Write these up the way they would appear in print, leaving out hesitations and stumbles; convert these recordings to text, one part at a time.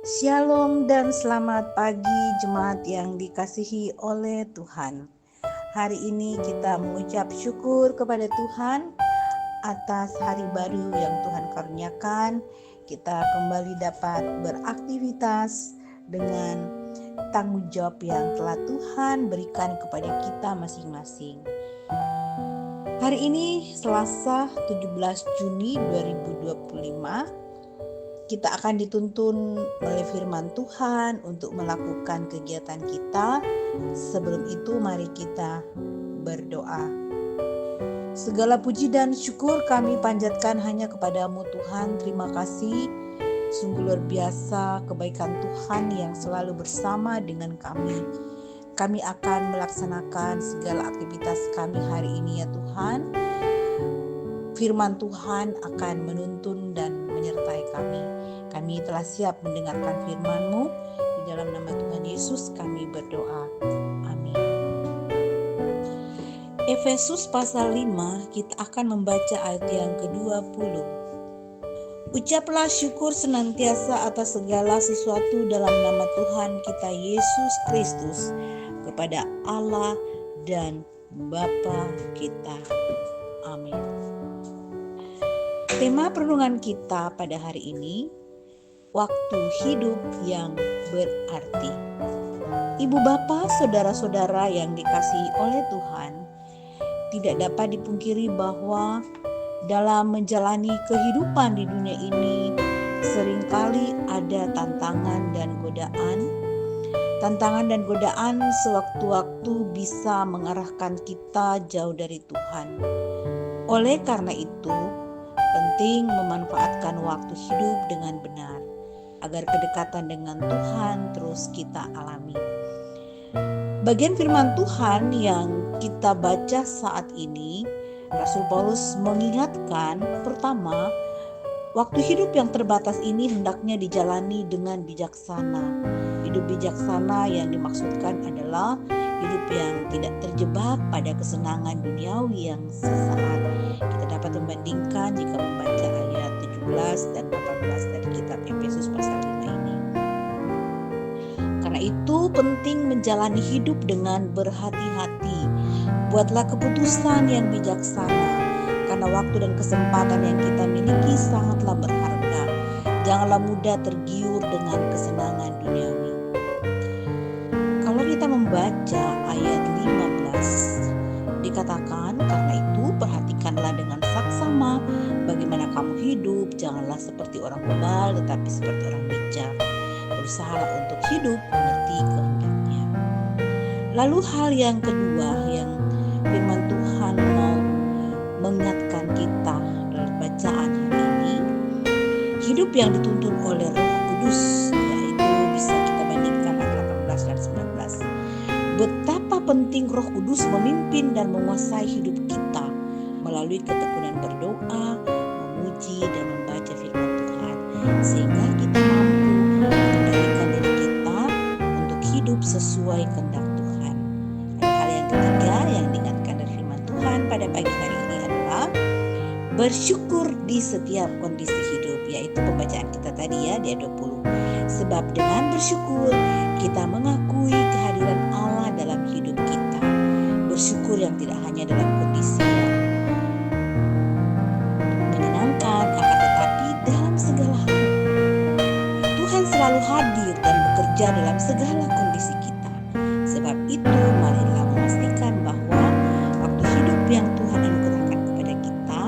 Shalom dan selamat pagi jemaat yang dikasihi oleh Tuhan. Hari ini kita mengucap syukur kepada Tuhan atas hari baru yang Tuhan karuniakan. Kita kembali dapat beraktivitas dengan tanggung jawab yang telah Tuhan berikan kepada kita masing-masing. Hari ini Selasa 17 Juni 2025. Kita akan dituntun oleh firman Tuhan untuk melakukan kegiatan kita. Sebelum itu mari kita berdoa. Segala puji dan syukur kami panjatkan hanya kepadamu Tuhan. Terima kasih. Sungguh luar biasa kebaikan Tuhan yang selalu bersama dengan kami. Kami akan melaksanakan segala aktivitas kami hari ini ya Tuhan. Firman Tuhan akan menuntun dan menyertai kami. Kami telah siap mendengarkan firman-Mu. Di dalam nama Tuhan Yesus kami berdoa. Amin. Efesus pasal 5 kita akan membaca ayat yang ke-20. Ucaplah syukur senantiasa atas segala sesuatu dalam nama Tuhan kita Yesus Kristus kepada Allah dan Bapa kita. Amin. Tema perenungan kita pada hari ini, waktu hidup yang berarti. Ibu bapa, saudara-saudara yang dikasihi oleh Tuhan, tidak dapat dipungkiri bahwa dalam menjalani kehidupan di dunia ini seringkali ada tantangan dan godaan. Tantangan dan godaan sewaktu-waktu bisa mengarahkan kita jauh dari Tuhan. Oleh karena itu, penting memanfaatkan waktu hidup dengan benar, agar kedekatan dengan Tuhan terus kita alami. Bagian firman Tuhan yang kita baca saat ini, Rasul Paulus mengingatkan, pertama, waktu hidup yang terbatas ini hendaknya dijalani dengan bijaksana. Hidup bijaksana yang dimaksudkan adalah hidup yang tidak terjebak pada kesenangan duniawi yang sesaat. Kita dapat membandingkan jika membaca ayat 17 dan 18 dari kitab Efesus pasal 5 ini. Karena itu penting menjalani hidup dengan berhati-hati. Buatlah keputusan yang bijaksana, karena waktu dan kesempatan yang kita miliki sangatlah berharga. Janganlah mudah tergiur dengan kesenangan duniawi. Kalau kita membaca ayat 15, dikatakan, karena itu perhatikanlah dengan saksama bagaimana kamu hidup. Janganlah seperti orang bebal, tetapi seperti orang bijak. Berusahalah untuk hidup mengerti kehendaknya. Lalu hal yang kedua yang firman Tuhan mau mengingatkan kita dalam bacaan hari ini, hidup yang dituntun oleh Roh Kudus, yaitu bisa kita bandingkan ayat 18 dan 19. Betapa penting Roh Kudus memimpin dan menguasai hidup kita melalui ketekunan berdoa, memuji dan membaca firman Tuhan, sehingga kita mampu mengendalikan diri kita untuk hidup sesuai kehendak Tuhan. Dan hal yang ketiga yang diingatkan dari firman Tuhan pada pagi hari ini adalah bersyukur di setiap kondisi hidup, yaitu pembacaan kita tadi ya di ayat 20. Sebab dengan bersyukur kita mengakui kehadiran Allah dalam hidup kita. Bersyukur yang tidak hanya dalam kondisi yang menyenangkan, akan tetapi dalam segala hal. Tuhan selalu hadir dan bekerja dalam segala kondisi kita. Sebab itu marilah memastikan bahwa waktu hidup yang Tuhan anugerahkan kepada kita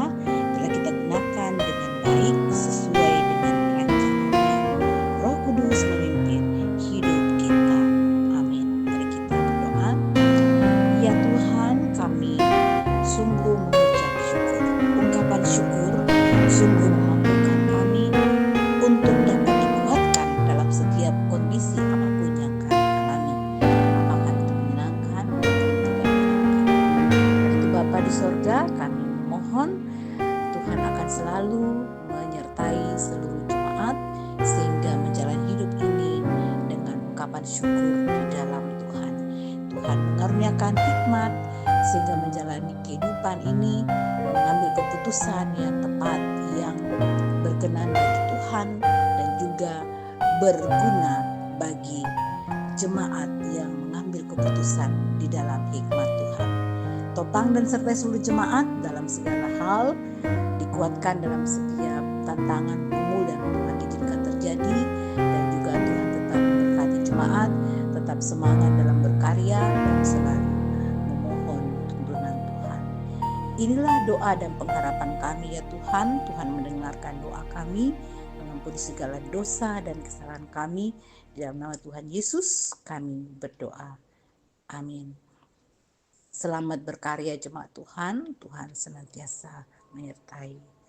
telah kita gunakan dengan baik sesuai dengan rancangannya. Roh Kudus memimpin hidup kita. Amin. Mari kita berdoa. Ya Tuhan, kami sungguh mengucap syukur. Ungkapan syukur sungguh memampukan kami untuk dapat dikuatkan dalam setiap kondisi apapun yang kami alami. Apakah itu menyenangkan atau tidak menyenangkan. Dan itu Bapa di sorga, kami mohon Tuhan akan selalu menyertai seluruh jemaat sehingga menjalani hidup ini dengan ungkapan syukur di dalam Tuhan. Tuhan mengaruniakan hikmat sehingga menjalani kehidupan ini mengambil keputusan yang tepat, yang berkenan bagi Tuhan dan juga berguna bagi jemaat yang mengambil keputusan di dalam hikmat Tuhan. Topang dan sertai seluruh jemaat dalam segala hal, dikuatkan dalam setiap tantangan umur yang Tuhan izinkan terjadi, dan juga Tuhan tetap memberkati jemaat, tetap semangat dalam berkarya dan selalu memohon tuntunan Tuhan. Inilah doa dan pengharapan kami ya Tuhan. Tuhan mendengarkan doa kami, mengampuni segala dosa dan kesalahan kami. Di dalam nama Tuhan Yesus kami berdoa. Amin. Selamat berkarya jemaat Tuhan. Tuhan senantiasa menyertai.